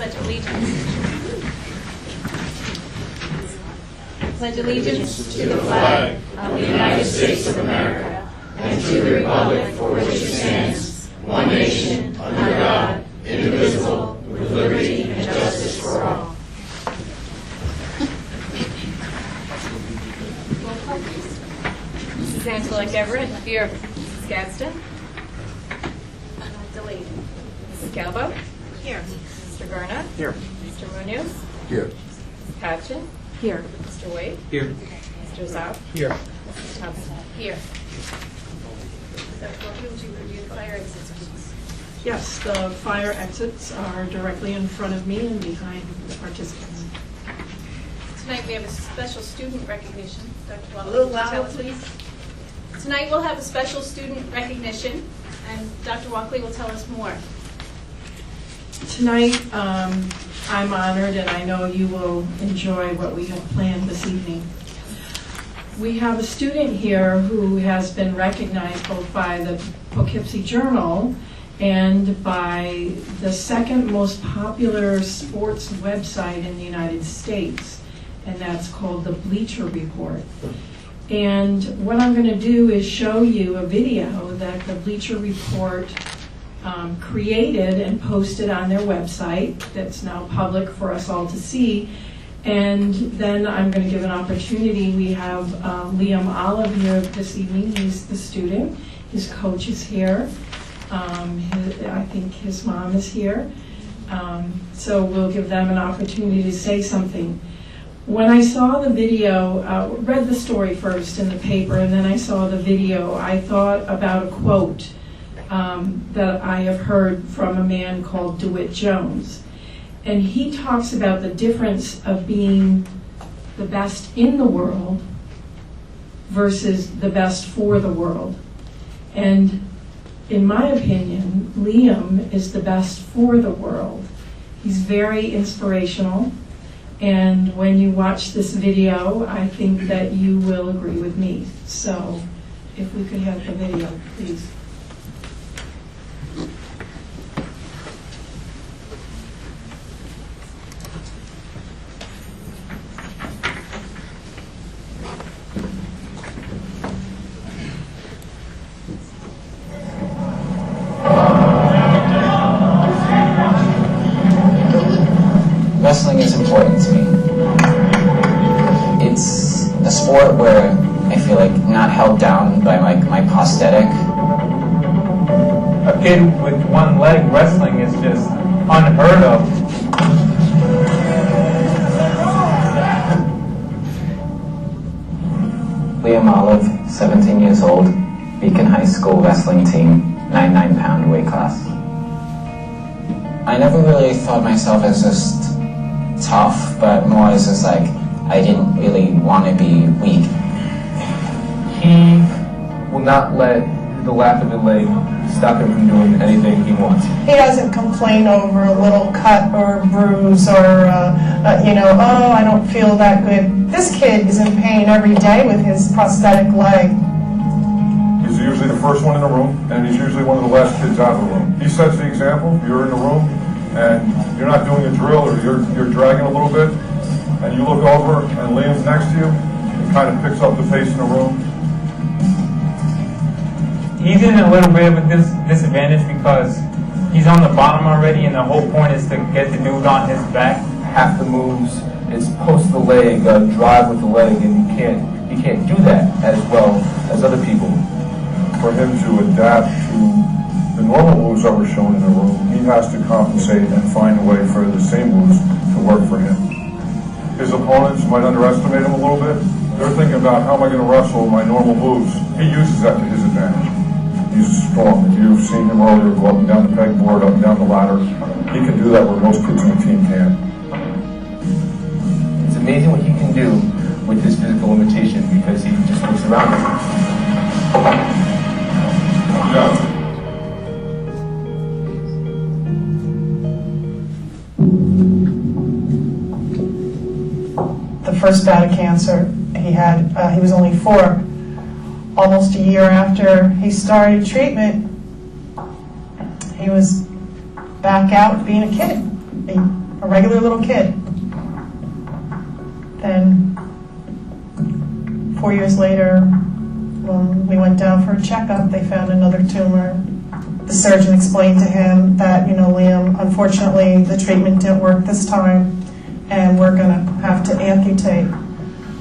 Pledge allegiance. Pledge allegiance to the flag of the United States of America and to the republic for which it stands, one nation, under God, indivisible, with liberty and justice for all. Mrs. Angela Everett, here. Mrs. Gadsden. Delaney. Mrs. Calvo. Here. Mr. Garna. Here. Mr. Munoz. Here. Mrs. Patchen. Here. Mr. Wade. Here. Mr. Zau. Here. Mrs. Thompson. Here. Dr. Walker, would you review the fire exits, please? Yes, the fire exits are directly in front of me and behind the participants. Tonight we have a special student recognition. Dr. Walker, A little will you tell louder, us? please. Tonight we'll have a special student recognition, and Dr. Walkley will tell us more. Tonight, I'm honored, and I know you will enjoy what we have planned this evening. We have a student here who has been recognized both by the Poughkeepsie Journal and by the second most popular sports website in the United States, and that's called the Bleacher Report. And what I'm going to do is show you a video that the Bleacher Report created and posted on their website that's now public for us all to see. And then I'm going to give an opportunity. We have Liam Olive here this evening. He's the student. His coach is here. I think his mom is here. So we'll give them an opportunity to say something. When I saw the video, read the story first in the paper, and then I saw the video, I thought about a quote that I have heard from a man called DeWitt Jones. And he talks about the difference of being the best in the world versus the best for the world. And in my opinion, Liam is the best for the world. He's very inspirational. And when you watch this video, I think that you will agree with me. So if we could have the video, please. Wrestling is important to me. It's a sport where I feel like not held down by like my prosthetic. A kid with one leg wrestling is just unheard of. Liam Olive, 17 years old, Beacon High School wrestling team, 99-pound weight class. I never really thought myself as just tough, but more as just like I didn't really want to be weak. He will not let the lack of a leg stop him from doing anything he wants. He doesn't complain over a little cut or bruise or, oh, I don't feel that good. This kid is in pain every day with his prosthetic leg. He's usually the first one in the room, and he's usually one of the last kids out of the room. He sets the example. You're in the room, and you're not doing a drill, or you're dragging a little bit, and you look over, and Liam's next to you, and kind of picks up the pace in the room. He's in a little bit of a disadvantage because he's on the bottom already, and the whole point is to get the dude on his back. Half the moves is post the leg, drive with the leg, and you can't do that as well as other people. For him to adapt to the normal moves that were shown in the room, he has to compensate and find a way for the same moves to work for him. His opponents might underestimate him a little bit. They're thinking about, how am I going to wrestle my normal moves? He uses that to his advantage. He's strong. If you've seen him earlier go up and down the pegboard, up and down the ladder, he can do that where most kids in the team can't. It's amazing what he can do with his physical limitation because he just looks around him. Yeah. The first bout of cancer he was only 4. Almost a year after he started treatment, he was back out being a kid. a regular little kid. Then 4 years later, when we went down for a checkup, they found another tumor. The surgeon explained to him that, Liam, unfortunately, the treatment didn't work this time, and we're going to have to amputate.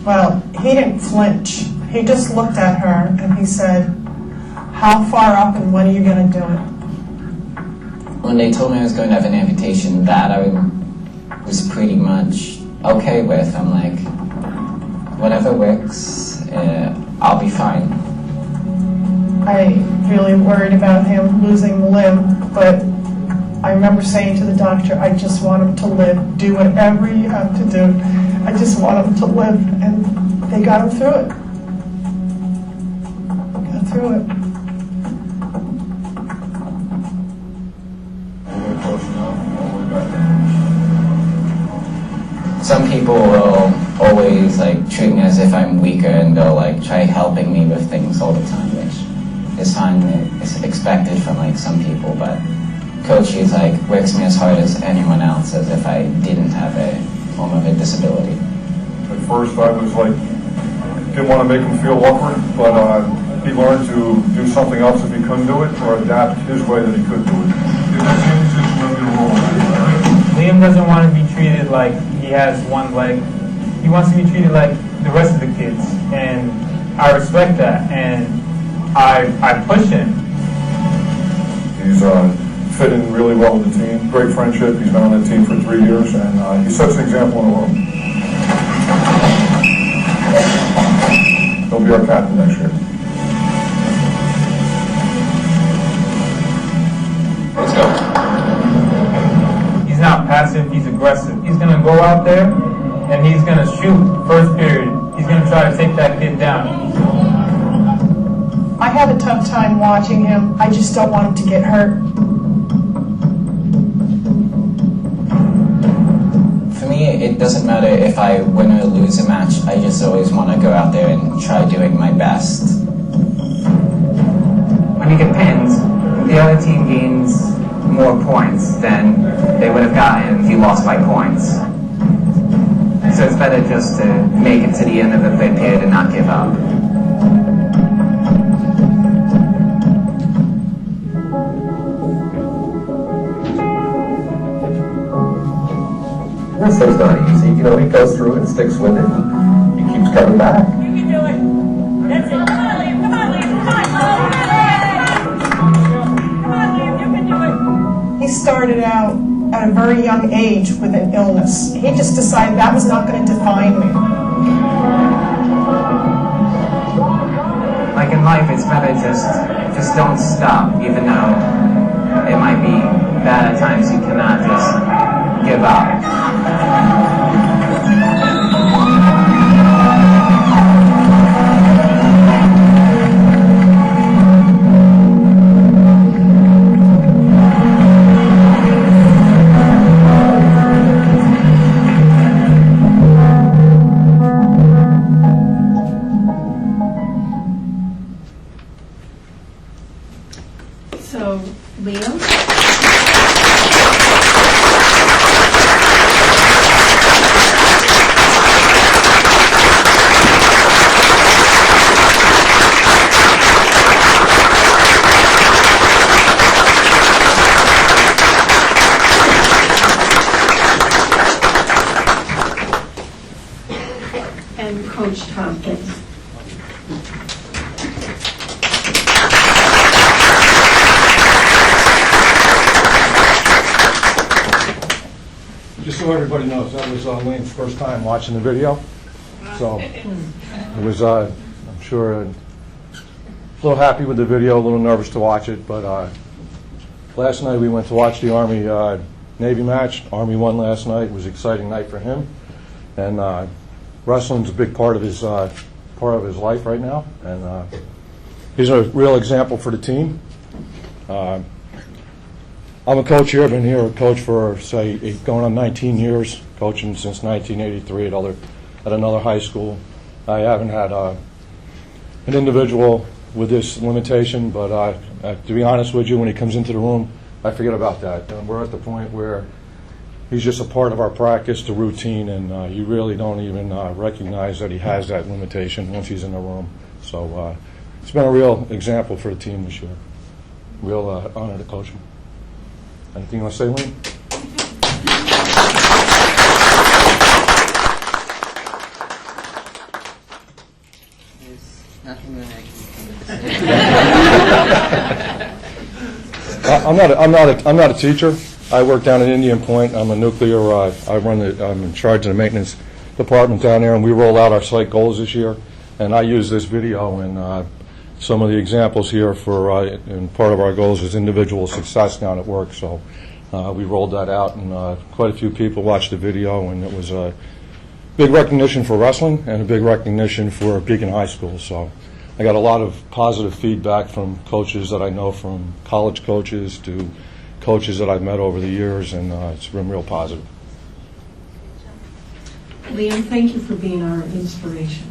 Well, he didn't flinch. He just looked at her and he said, how far up and when are you going to do it? When they told me I was going to have an amputation, that I was pretty much okay with. I'm like, whatever works, I'll be fine. I really worried about him losing the limb, but I remember saying to the doctor, I just want him to live. Do whatever you have to do. I just want him to live. And they got him through it. Got through it. Some people will always treat me as if I'm weaker, and they'll try helping me with things all the time, which is fine. It's expected from some people, but Coach is works me as hard as anyone else, as if I didn't have a form of a disability. At first I was didn't want to make him feel awkward, but he learned to do something else if he couldn't do it, or adapt his way that he could do it. Liam doesn't want to be treated like he has one leg. He wants to be treated like the rest of the kids, and I respect that, and I push him. He's fit in really well with the team. Great friendship. He's been on the team for 3 years, and he sets an example in the room. He'll be our captain next year. Let's go. He's not passive, he's aggressive. He's going to go out there and he's going to shoot first period. He's going to try to take that kid down. I have a tough time watching him. I just don't want him to get hurt. For me, it doesn't matter if I win or lose a match. I just always want to go out there and try doing my best. When you get pinned, the other team gains more points than they would have gotten if you lost by points. So it's better just to make it to the end of the third period and not give up. This thing's not easy. He goes through it and sticks with it, and he keeps coming back. You can do it. That's it. Come on, Liam. Come on, Liam. Come on. Come on, Liam. You can do it. He started out at a very young age with an illness. He just decided that was not going to define me. Like in life, it's better just don't stop, even though it might be bad at times. You cannot just give up. So, Liam? And Coach Tompkins. Just so everybody knows, that was Lane's first time watching the video. So it was, I'm sure, a little happy with the video, a little nervous to watch it. But last night we went to watch the Army-Navy match. Army won last night. It was an exciting night for him. And wrestling's a big part of his life right now. And he's a real example for the team. I'm a coach here. I've been here a coach for, say, going on 19 years, coaching since 1983 at another high school. I haven't had an individual with this limitation, but to be honest with you, when he comes into the room, I forget about that. We're at the point where he's just a part of our practice, the routine, and you really don't even recognize that he has that limitation once he's in the room. So it's been a real example for the team this year. Real honor to coach him. Anything you want to say, Liam? There's nothing that I can I'm not a teacher. I work down at Indian Point. I'm a nuclear. I'm in charge of the maintenance department down there, and we rolled out our site goals this year. And I use this video and some of the examples here for. And part of our goals is individual success down at work. So we rolled that out, and quite a few people watched the video, and it was a big recognition for wrestling and a big recognition for Beacon High School. So I got a lot of positive feedback from coaches that I know, from college coaches to coaches that I've met over the years, and it's been real positive. Liam, thank you for being our inspiration.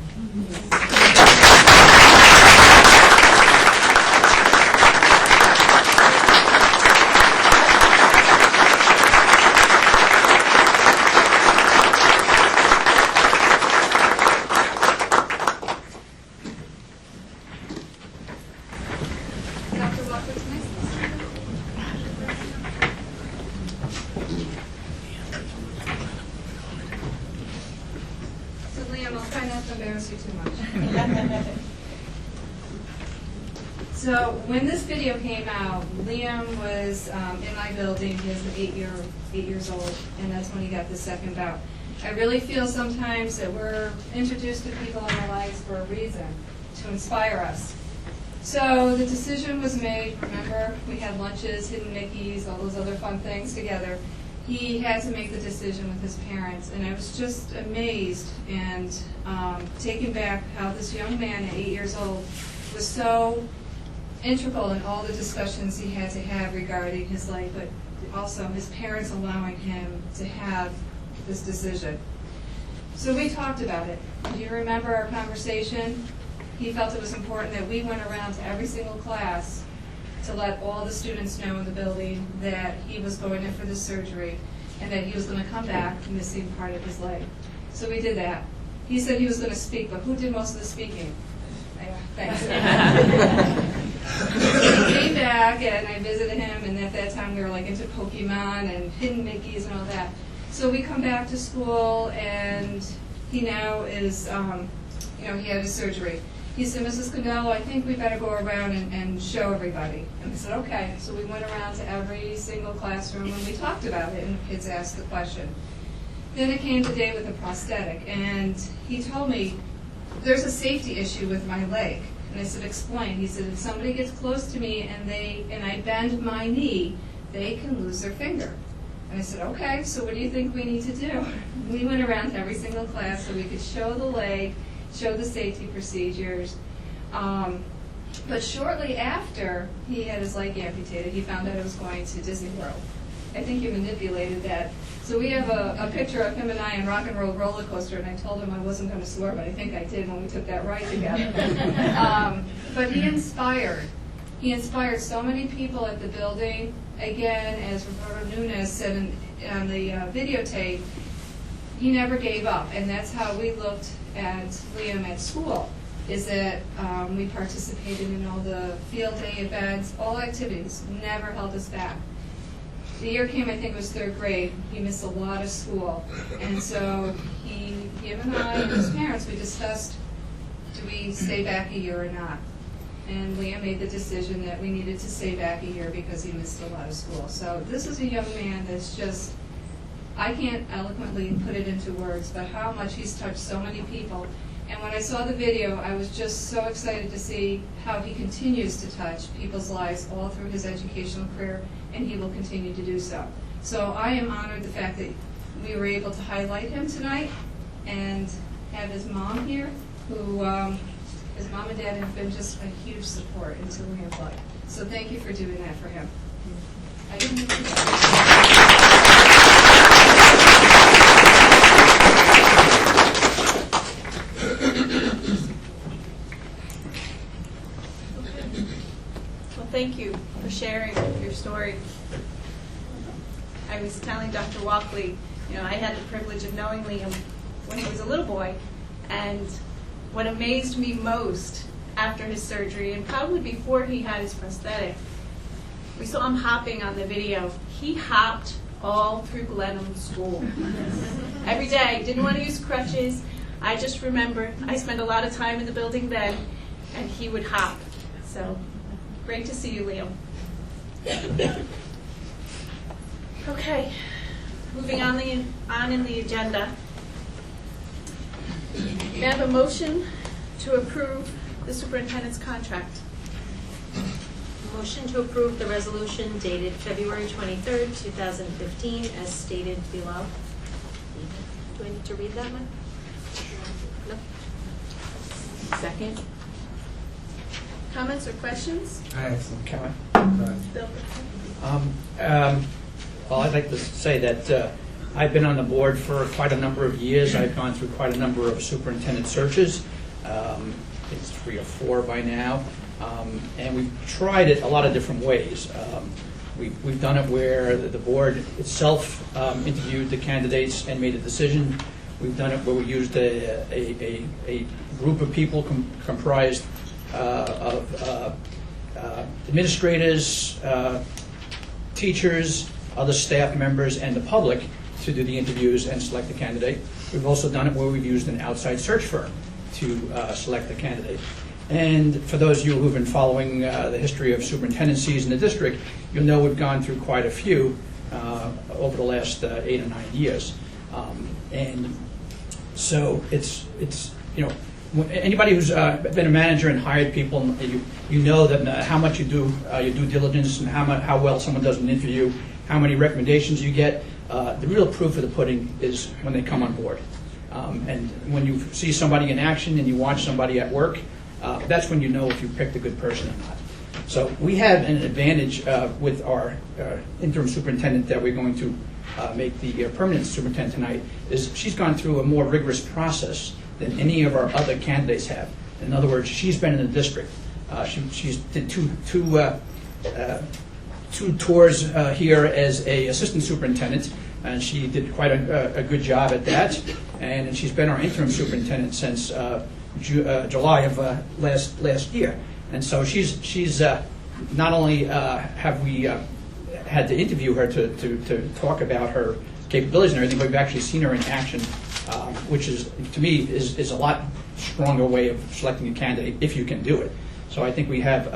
Dr. Walker's next. So Liam, I'll try not to embarrass you too much. So when this video came out, Liam was in my building. He was 8 years old, and that's when he got the second bout. I really feel sometimes that we're introduced to people in our lives for a reason, to inspire us. So the decision was made. Remember, we had lunches, hidden Mickeys, all those other fun things together. He had to make the decision with his parents, and I was just amazed and taken back how this young man at 8 years old was so integral in all the discussions he had to have regarding his life, but also his parents allowing him to have this decision. So we talked about it. Do you remember our conversation? He felt it was important that we went around to every single class to let all the students know in the building that he was going in for this surgery and that he was going to come back missing part of his leg. So we did that. He said he was going to speak, but who did most of the speaking? Thanks. He came back and I visited him, and at that time we were like into Pokemon and hidden Mickeys and all that. So we come back to school, and he now is, he had his surgery. He said, Mrs. Condello, I think we better go around and show everybody. And I said, okay. So we went around to every single classroom and we talked about it, and the kids asked the question. Then it came the day with the prosthetic, and he told me, there's a safety issue with my leg. And I said, explain. He said, if somebody gets close to me and I bend my knee, they can lose their finger. And I said, okay, so what do you think we need to do? We went around to every single class so we could show the leg, show the safety procedures. But shortly after he had his leg amputated, he found out it was going to Disney World. I think he manipulated that. So we have a picture of him and I in Rock and Roll Roller Coaster, and I told him I wasn't going to swear, but I think I did when we took that ride together. But he inspired. He inspired so many people at the building. Again, as Roberto Nunes said on the videotape, he never gave up, and that's how we looked at Liam at school, is that we participated in all the field day events, all activities, never held us back. The year came, I think it was third grade, he missed a lot of school, and so him and I and his parents, we discussed, do we stay back a year or not? And Liam made the decision that we needed to stay back a year because he missed a lot of school. So this is a young man that's just, I can't eloquently put it into words, but how much he's touched so many people. And when I saw the video, I was just so excited to see how he continues to touch people's lives all through his educational career, and he will continue to do so. So I am honored the fact that we were able to highlight him tonight and have his mom here, who his mom and dad have been just a huge support into Liam's life. So thank you for doing that for him. Thank you for sharing your story. I was telling Dr. Walker Walkley. You know, I had the privilege of knowing Liam when he was a little boy, and what amazed me most after his surgery, and probably before he had his prosthetic, we saw him hopping on the video. He hopped all through Glenham School. Every day, didn't want to use crutches. I just remember, I spent a lot of time in the building then, and he would hop. So, great to see you, Liam. Okay, moving on in the agenda. May I have a motion to approve the superintendent's contract? Motion to approve the resolution dated February 23rd, 2015, as stated below. Do I need to read that one? No. Second. Comments or questions? I have some comment. Bill? Well, I'd like to say that I've been on the board for quite a number of years. I've gone through quite a number of superintendent searches. It's 3 or 4 by now. And we've tried it a lot of different ways. We've done it where the board itself interviewed the candidates and made a decision. We've done it where we used a group of people comprised of administrators, teachers, other staff members, and the public to do the interviews and select the candidate. We've also done it where we've used an outside search firm to select the candidate. And for those of you who've been following the history of superintendencies in the district, you'll know we've gone through quite a few over the last 8 or 9 years. And so it's you know, anybody who's been a manager and hired people, you know that how much you do your due diligence and how well someone does an interview, how many recommendations you get. The real proof of the pudding is when they come on board. And when you see somebody in action and you watch somebody at work, that's when you know if you picked a good person or not. So we have an advantage with our interim superintendent that we're going to make the permanent superintendent tonight, is she's gone through a more rigorous process than any of our other candidates have. In other words, she's been in the district. She's did two tours here as a assistant superintendent, and she did quite a good job at that. And she's been our interim superintendent since July of last year. And so she's not only have we had to interview her to talk about her capabilities and everything, but we've actually seen her in action, which is, to me, is a lot stronger way of selecting a candidate if you can do it. So I think we have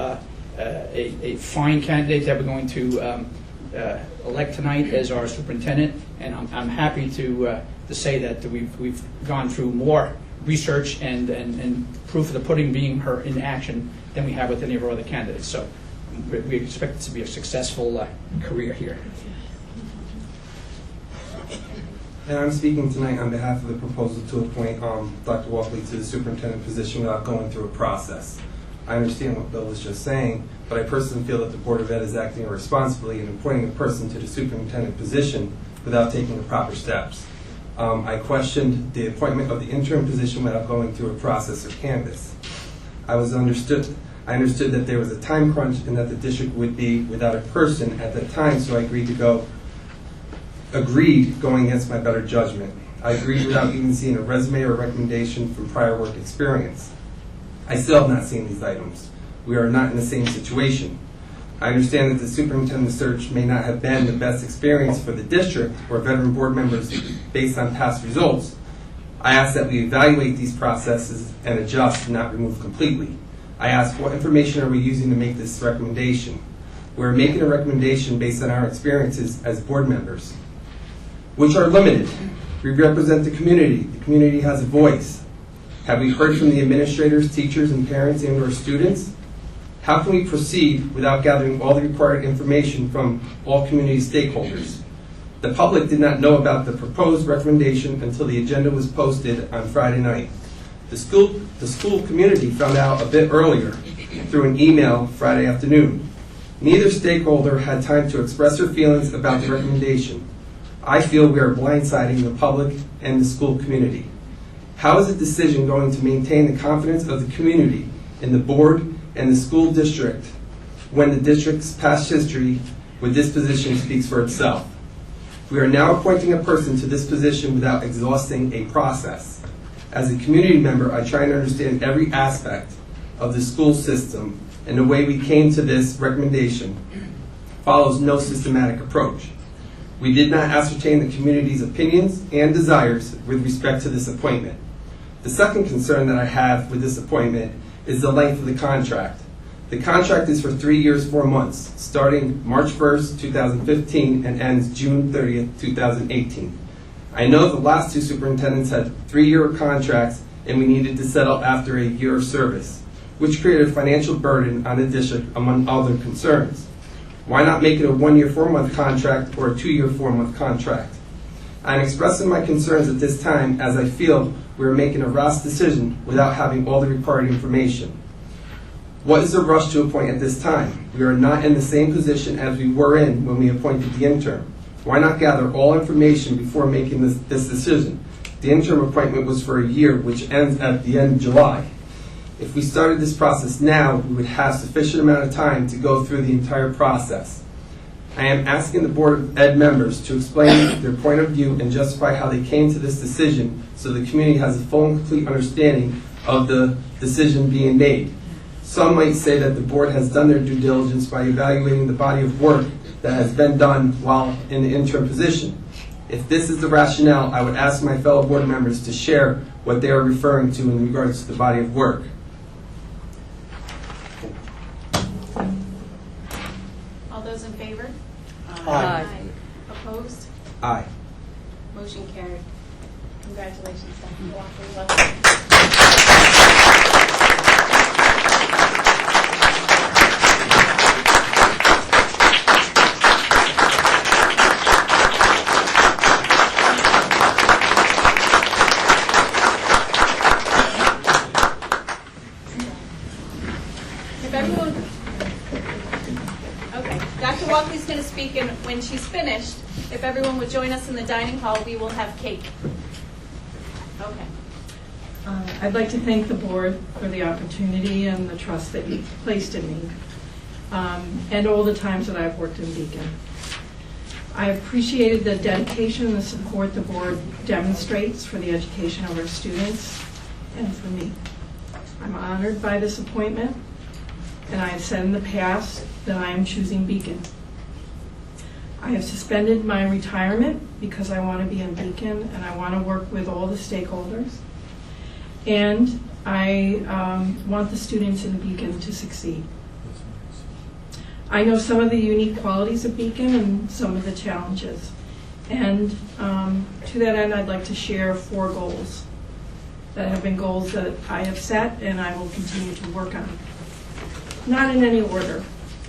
a fine candidate that we're going to elect tonight as our superintendent, and I'm happy to say that we've gone through more research and proof of the pudding being her in action than we have with any of our other candidates. So we expect it to be a successful career here. And I'm speaking tonight on behalf of the proposal to appoint Dr. Walkley to the superintendent position without going through a process. I understand what Bill was just saying, but I personally feel that the Board of Ed is acting irresponsibly in appointing a person to the superintendent position without taking the proper steps. I questioned the appointment of the interim position without going through a process or canvass. I understood that there was a time crunch and that the district would be without a person at that time, so I agreed going against my better judgment. I agreed without even seeing a resume or recommendation from prior work experience. I still have not seen these items. We are not in the same situation. I understand that the superintendent search may not have been the best experience for the district or veteran board members based on past results. I ask that we evaluate these processes and adjust, not remove completely. I ask, what information are we using to make this recommendation? We're making a recommendation based on our experiences as board members, which are limited. We represent the community. The community has a voice. Have we heard from the administrators, teachers, and parents and/or students? How can we proceed without gathering all the required information from all community stakeholders? The public did not know about the proposed recommendation until the agenda was posted on Friday night. The school community found out a bit earlier through an email Friday afternoon. Neither stakeholder had time to express their feelings about the recommendation. I feel we are blindsiding the public and the school community. How is the decision going to maintain the confidence of the community in the board and the school district when the district's past history with this position speaks for itself? We are now appointing a person to this position without exhausting a process. As a community member, I try and understand every aspect of the school system, and the way we came to this recommendation follows no systematic approach. We did not ascertain the community's opinions and desires with respect to this appointment. The second concern that I have with this appointment is the length of the contract. The contract is for 3 years, 4 months, starting March 1st, 2015 and ends June 30th, 2018. I know the last 2 superintendents had 3-year contracts and we needed to settle after a year of service, which created a financial burden on the district among other concerns. Why not make it a 1-year, 4-month contract or a 2-year, 4-month contract? I'm expressing my concerns at this time as I feel we are making a rash decision without having all the required information. What is the rush to appoint at this time? We are not in the same position as we were in when we appointed the intern. Why not gather all information before making this decision? The interim appointment was for a year, which ends at the end of July. If we started this process now, we would have sufficient amount of time to go through the entire process. I am asking the Board of Ed members to explain their point of view and justify how they came to this decision so the community has a full and complete understanding of the decision being made. Some might say that the board has done their due diligence by evaluating the body of work that has been done while in the interim position. If this is the rationale, I would ask my fellow board members to share what they are referring to in regards to the body of work. All those in favor? Aye. Opposed? Aye. Motion carried. Congratulations, Dr. Walker. Welcome. If everyone, okay, Dr. Walkley's going to speak, and when she's finished, if everyone would join us in the dining hall, we will have cake. Okay. I'd like to thank the board for the opportunity and the trust that you've placed in me, and all the times that I've worked in Beacon. I appreciated the dedication and the support the board demonstrates for the education of our students and for me. I'm honored by this appointment, and I have said in the past that I am choosing Beacon. I have suspended my retirement because I want to be in Beacon and I want to work with all the stakeholders. And I want the students in Beacon to succeed. I know some of the unique qualities of Beacon and some of the challenges. And to that end, I'd like to share 4 goals that have been goals that I have set and I will continue to work on. Not in any order.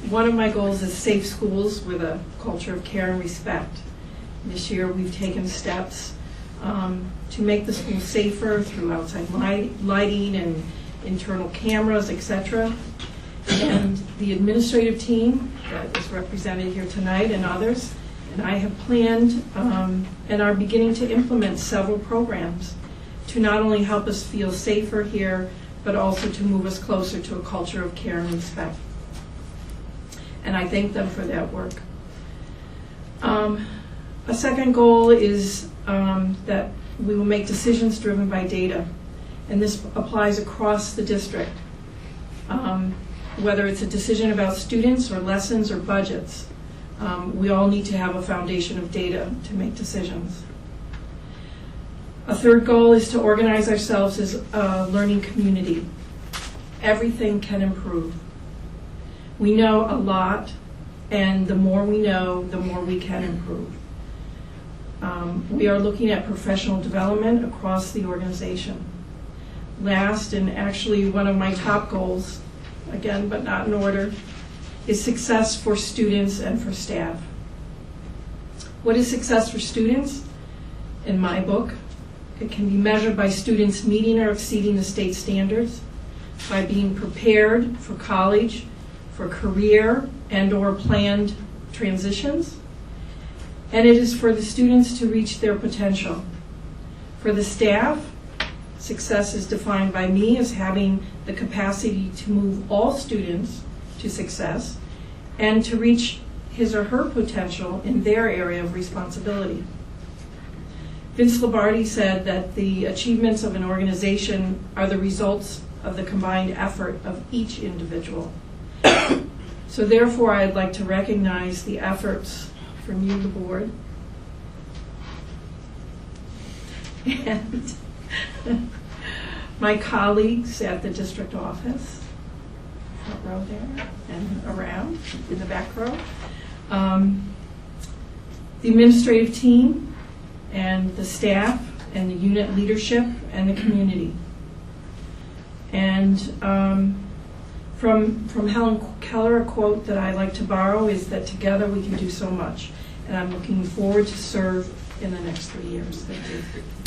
One of my goals is safe schools with a culture of care and respect. This year we've taken steps to make the school safer through outside lighting and internal cameras, etc. And the administrative team that is represented here tonight and others, and I have planned and are beginning to implement several programs to not only help us feel safer here, but also to move us closer to a culture of care and respect. And I thank them for that work. A second goal is that we will make decisions driven by data. And this applies across the district. Whether it's a decision about students or lessons or budgets, we all need to have a foundation of data to make decisions. A third goal is to organize ourselves as a learning community. Everything can improve. We know a lot, and the more we know, the more we can improve. We are looking at professional development across the organization. Last, and actually one of my top goals, again, but not in order, is success for students and for staff. What is success for students? In my book, it can be measured by students meeting or exceeding the state standards, by being prepared for college, for career and or planned transitions, and it is for the students to reach their potential. For the staff, success is defined by me as having the capacity to move all students to success and to reach his or her potential in their area of responsibility. Vince Lombardi said that the achievements of an organization are the results of the combined effort of each individual. So therefore, I'd like to recognize the efforts from you, the board, and my colleagues at the district office, front row there, and around in the back row, the administrative team, and the staff, and the unit leadership, and the community. And from Helen Keller, a quote that I like to borrow is that together we can do so much. And I'm looking forward to serve in the next 3 years. Thank you.